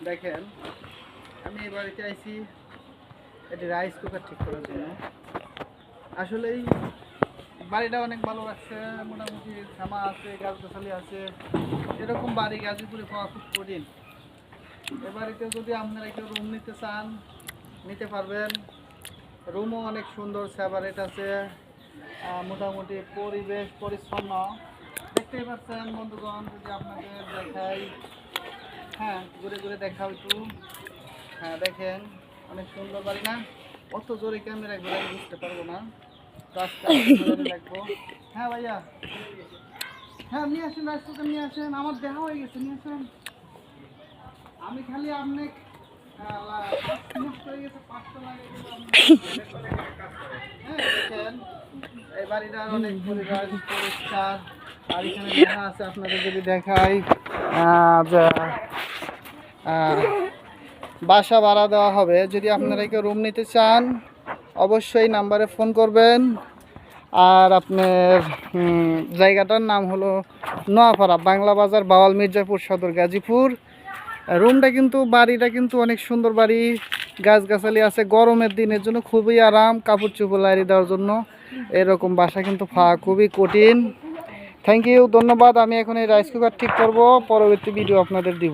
দেখেন আমি এই বাড়িতে আইছি এটি রাইস কুকার ঠিক করার জন্য। আসলেই বাড়িটা অনেক ভালো লাগছে, মোটামুটি খামা আছে, গাছগাছালি আছে। এরকম বাড়ি গাজীপুরে পাওয়া খুব কঠিন। এ বাড়িতে যদি আপনারা কেউ রুম নিতে চান নিতে পারবেন। রুমও অনেক সুন্দর, সেপারেট আছে, মোটামুটি পরিবেশ পরিচ্ছন্ন। দেখতেই পাচ্ছেন বন্ধুগণ, যদি আপনাদের দেখাই, হ্যাঁ ঘুরে ঘুরে দেখাও একটু। হ্যাঁ দেখেন অনেক সুন্দর বাড়ি না? অত জোরে ক্যামেরা ঘুরে আমি বুঝতে পারবো না, রাস্তা লাগবো। হ্যাঁ ভাইয়া, হ্যাঁ নিয়ে আসেন, রাইস কুকার নিয়ে আসেন, আমার দেখা হয়ে গেছে, নিয়ে আসেন। আমি খালি আপনি হয়ে গেছে 500 লাগে হ্যাঁ দেখেন এই বাড়িটার অনেক পরিষ্কার। আর এখানে লেখা আছে, আপনাদের যদি দেখাই যে বাসা ভাড়া দেওয়া হবে। যদি আপনারা কেউ রুম নিতে চান অবশ্যই নাম্বারে ফোন করবেন। আর আপনার জায়গাটার নাম হলো নোয়াপাড়া, বাংলা বাজার, বাওয়াল মির্জাপুর সদর, গাজীপুর। রুমটা কিন্তু বাড়িটা কিন্তু অনেক সুন্দর বাড়ি, গাছগাছালি আছে, গরমের দিনের জন্য খুবই আরাম, কাপড় চোপড় লাড়ি দেওয়ার জন্য। এরকম বাসা কিন্তু পাওয়া খুবই কঠিন। থ্যাংক ইউ, ধন্যবাদ। আমি এখন এই রাইস কুকার ঠিক করব, পরবর্তী ভিডিও আপনাদের দিব।